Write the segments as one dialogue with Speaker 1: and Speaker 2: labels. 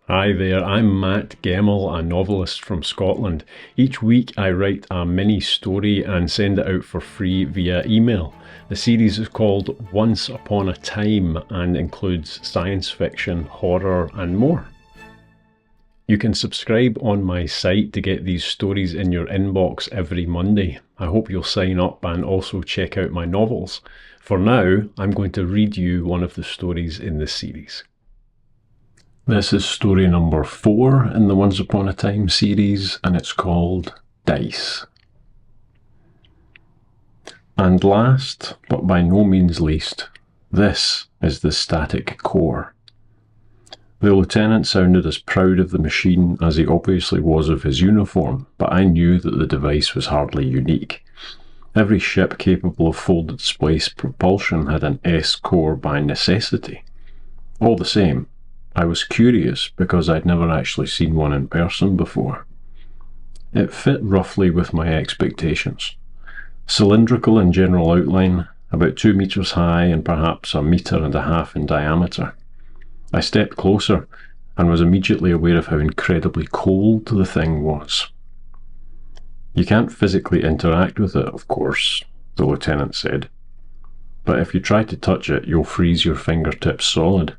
Speaker 1: Hi there, I'm Matt Gemmell, a novelist from Scotland. Each week I write a mini story and send it out for free via email. The series is called Once Upon a Time and includes science fiction, horror and more. You can subscribe on my site to get these stories in your inbox every Monday. I hope you'll sign up and also check out my novels. For now, I'm going to read you one of the stories in this series. This is story number 4 in the Once Upon a Time series, and it's called Dice. And last, but by no means least, this is the static core. The lieutenant sounded as proud of the machine as he obviously was of his uniform, but I knew that the device was hardly unique. Every ship capable of folded space propulsion had an S-core by necessity. All the same, I was curious because I'd never actually seen one in person before. It fit roughly with my expectations. Cylindrical in general outline, about 2 meters high and perhaps 1.5 meters in diameter. I stepped closer and was immediately aware of how incredibly cold the thing was. You can't physically interact with it, of course, the lieutenant said. But if you try to touch it, you'll freeze your fingertips solid.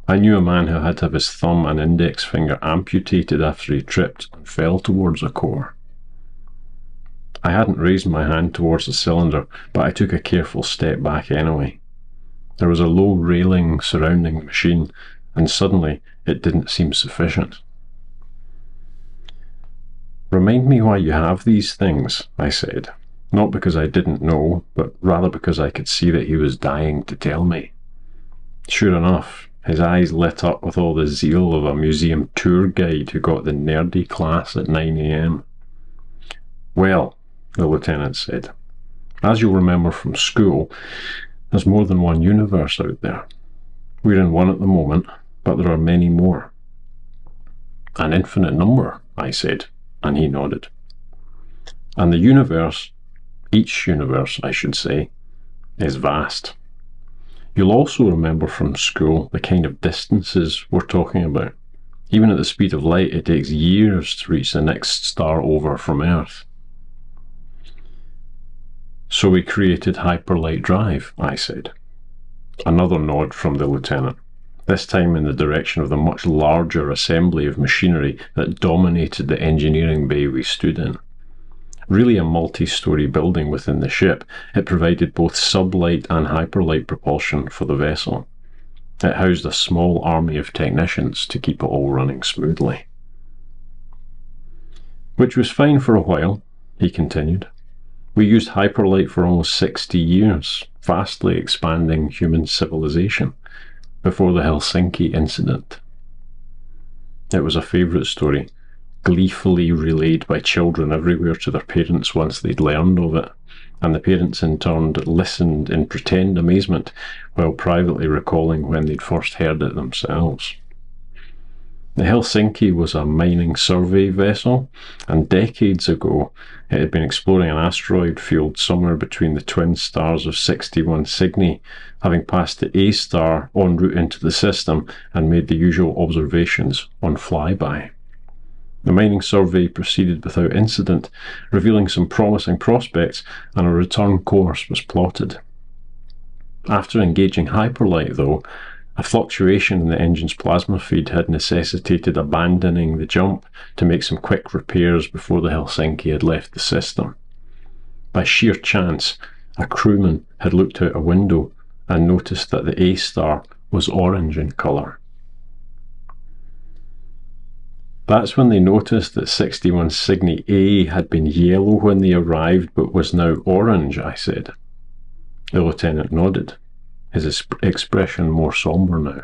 Speaker 1: I knew a man who had to have his thumb and index finger amputated after he tripped and fell towards a core. I hadn't raised my hand towards the cylinder, but I took a careful step back anyway. There was a low railing surrounding the machine, and suddenly it didn't seem sufficient. "Remind me why you have these things," I said, not because I didn't know, but rather because I could see that he was dying to tell me. Sure enough, his eyes lit up with all the zeal of a museum tour guide who got the nerdy class at 9 a.m. "Well," the lieutenant said, "as you'll remember from school, there's more than one universe out there. We're in one at the moment, but there are many more." "An infinite number," I said, and he nodded. "And the universe, each universe I should say, is vast. You'll also remember from school the kind of distances we're talking about. Even at the speed of light, it takes years to reach the next star over from Earth." "So we created Hyperlight Drive," I said. Another nod from the lieutenant, this time in the direction of the much larger assembly of machinery that dominated the engineering bay we stood in. Really a multi-story building within the ship, it provided both sublight and hyperlight propulsion for the vessel. It housed a small army of technicians to keep it all running smoothly. "Which was fine for a while," he continued. "We used hyperlight for almost 60 years, vastly expanding human civilization, before the Helsinki incident." It was a favourite story, gleefully relayed by children everywhere to their parents once they'd learned of it, and the parents in turn listened in pretend amazement while privately recalling when they'd first heard it themselves. The Helsinki was a mining survey vessel, and decades ago it had been exploring an asteroid field somewhere between the twin stars of 61 Cygni, having passed the A star en route into the system and made the usual observations on flyby. The mining survey proceeded without incident, revealing some promising prospects, and a return course was plotted. After engaging hyperlight, though, a fluctuation in the engine's plasma feed had necessitated abandoning the jump to make some quick repairs before the Helsinki had left the system. By sheer chance, a crewman had looked out a window and noticed that the A star was orange in colour. That's when they noticed that 61 Cygni A had been yellow when they arrived but was now orange, I said. The lieutenant nodded, his expression more sombre now.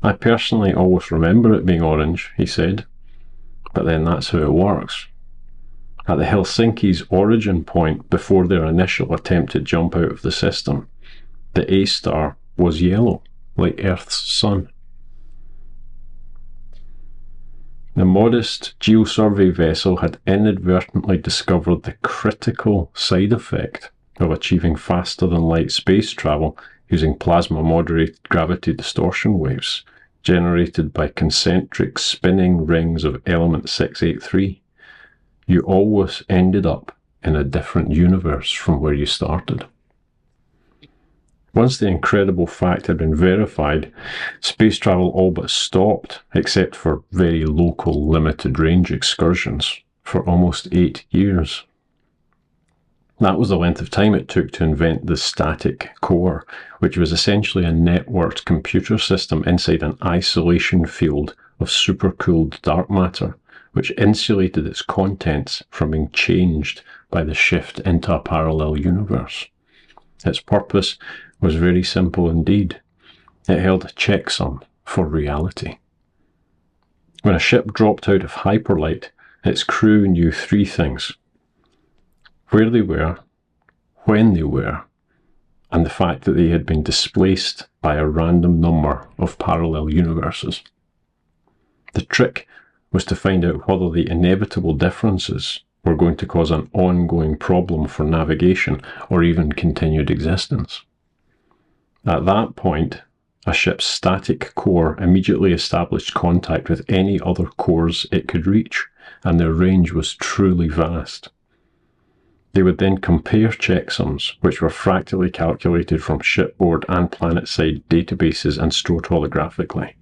Speaker 1: "I personally always remember it being orange," he said, "but then that's how it works. At the Helsinki's origin point before their initial attempted jump out of the system, the A star was yellow, like Earth's sun. The modest geosurvey vessel had inadvertently discovered the critical side effect of achieving faster-than-light space travel using plasma-moderated gravity distortion waves, generated by concentric spinning rings of element 683, you always ended up in a different universe from where you started. Once the incredible fact had been verified, space travel all but stopped, except for very local limited-range excursions, for almost 8 years. That was the length of time it took to invent the static core, which was essentially a networked computer system inside an isolation field of supercooled dark matter, which insulated its contents from being changed by the shift into a parallel universe. Its purpose was very simple indeed. It held a checksum for reality. When a ship dropped out of hyperlight, its crew knew 3 things: where they were, when they were, and the fact that they had been displaced by a random number of parallel universes. The trick was to find out whether the inevitable differences were going to cause an ongoing problem for navigation or even continued existence. At that point, a ship's static core immediately established contact with any other cores it could reach, and their range was truly vast. They would then compare checksums, which were fractally calculated from shipboard and planet-side databases and stored holographically.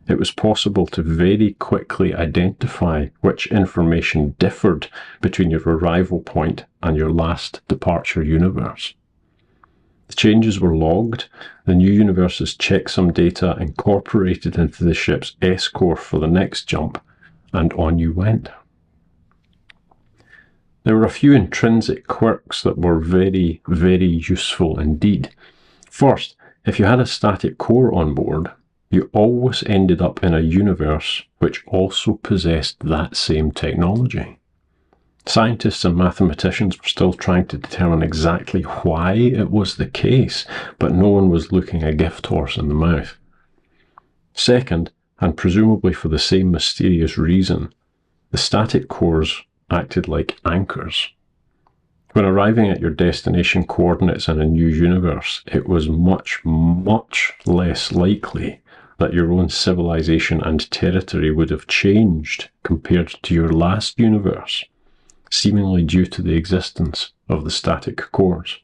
Speaker 1: It was possible to very quickly identify which information differed between your arrival point and your last departure universe. The changes were logged, the new universe's checksum data incorporated into the ship's S-core for the next jump, and on you went. There were a few intrinsic quirks that were very, very useful indeed. First, if you had a static core on board, you always ended up in a universe which also possessed that same technology. Scientists and mathematicians were still trying to determine exactly why it was the case, but no one was looking a gift horse in the mouth. Second, and presumably for the same mysterious reason, the static cores acted like anchors. When arriving at your destination coordinates in a new universe, it was much, much less likely that your own civilization and territory would have changed compared to your last universe, seemingly due to the existence of the static cores.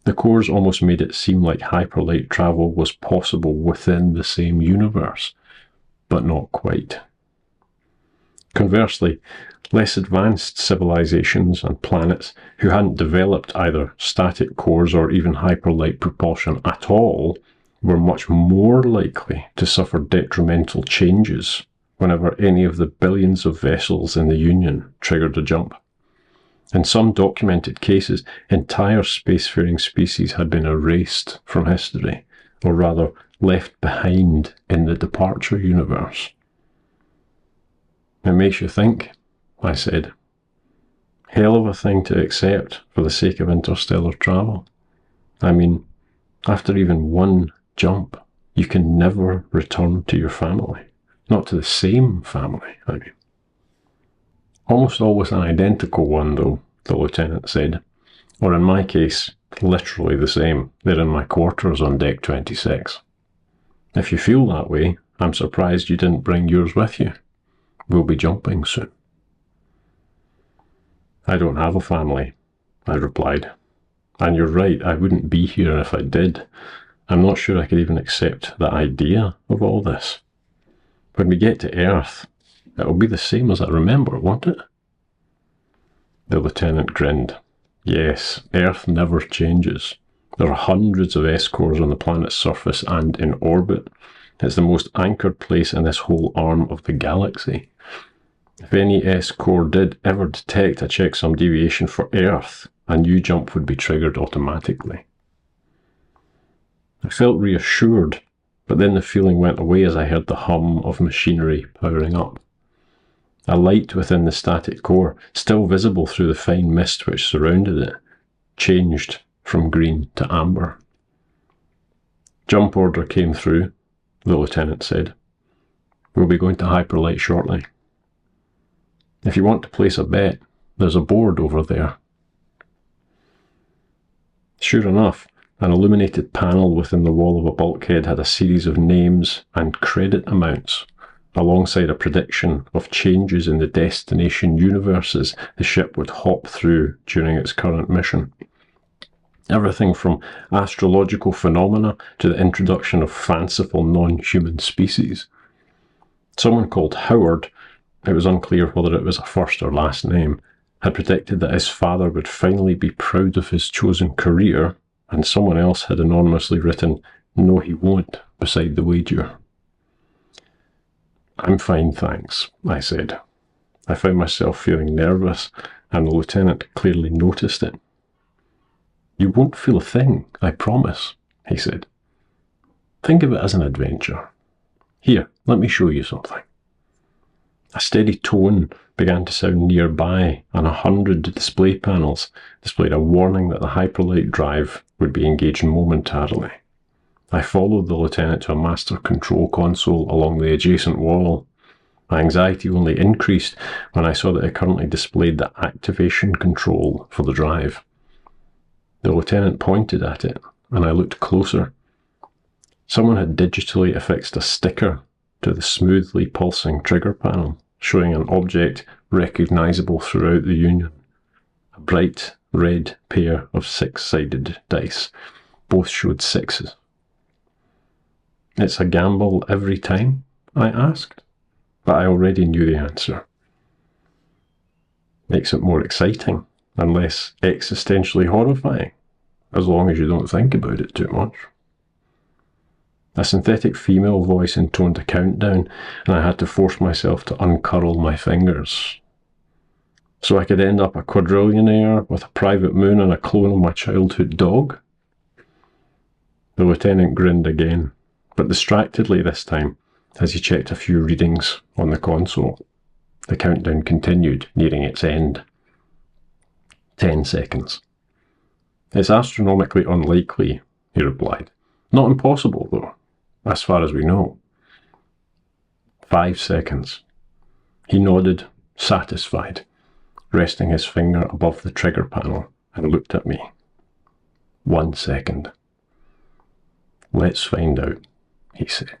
Speaker 1: The cores almost made it seem like hyperlight travel was possible within the same universe, but not quite. Conversely, less advanced civilizations and planets who hadn't developed either static cores or even hyperlight propulsion at all were much more likely to suffer detrimental changes whenever any of the billions of vessels in the Union triggered a jump. In some documented cases, entire spacefaring species had been erased from history, or rather left behind in the departure universe. It makes you think, I said. Hell of a thing to accept for the sake of interstellar travel. I mean, after even one jump, you can never return to your family. Not to the same family, I mean. Almost always an identical one, though, the lieutenant said. Or in my case, literally the same. They're in my quarters on deck 26. If you feel that way, I'm surprised you didn't bring yours with you. We'll be jumping soon. I don't have a family, I replied. And you're right, I wouldn't be here if I did. I'm not sure I could even accept the idea of all this. When we get to Earth, it'll be the same as I remember, won't it? The lieutenant grinned. Yes, Earth never changes. There are hundreds of S-cores on the planet's surface and in orbit. It's the most anchored place in this whole arm of the galaxy. If any S-core did ever detect a checksum deviation for Earth, a new jump would be triggered automatically. I felt reassured, but then the feeling went away as I heard the hum of machinery powering up. A light within the static core, still visible through the fine mist which surrounded it, changed from green to amber. Jump order came through, the lieutenant said. We'll be going to hyperlight shortly. If you want to place a bet, there's a board over there. Sure enough, An illuminated panel within the wall of a bulkhead had a series of names and credit amounts, alongside a prediction of changes in the destination universes the ship would hop through during its current mission. Everything from astrological phenomena to the introduction of fanciful non-human species. Someone called Howard, it was unclear whether it was a first or last name, had predicted that his father would finally be proud of his chosen career, and someone else had anonymously written, "No, he won't," beside the wager. "I'm fine, thanks," I said. I found myself feeling nervous, and the lieutenant clearly noticed it. "You won't feel a thing, I promise," he said. "Think of it as an adventure. Here, let me show you something." A steady tone began to sound nearby, and 100 display panels displayed a warning that the hyperlight drive would be engaged momentarily. I followed the lieutenant to a master control console along the adjacent wall. My anxiety only increased when I saw that it currently displayed the activation control for the drive. The lieutenant pointed at it, and I looked closer. Someone had digitally affixed a sticker to the smoothly pulsing trigger panel, showing an object recognizable throughout the Union. A bright red pair of 6-sided dice. Both showed 6s. "It's a gamble every time?" I asked, but I already knew the answer. Makes it more exciting and less existentially horrifying, as long as you don't think about it too much. A synthetic female voice intoned a countdown, and I had to force myself to uncurl my fingers. So I could end up a quadrillionaire with a private moon and a clone of my childhood dog? The lieutenant grinned again, but distractedly this time, as he checked a few readings on the console. The countdown continued, nearing its end. 10 seconds. "It's astronomically unlikely," he replied. "Not impossible, though, as far as we know." 5 seconds. He nodded, satisfied, resting his finger above the trigger panel, and looked at me. 1 second. "Let's find out," he said.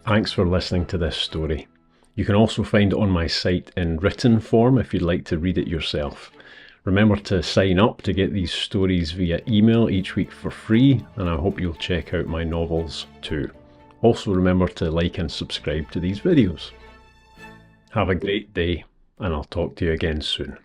Speaker 1: Thanks for listening to this story. You can also find it on my site in written form if you'd like to read it yourself. Remember to sign up to get these stories via email each week for free, and I hope you'll check out my novels too. Also remember to like and subscribe to these videos. Have a great day, and I'll talk to you again soon.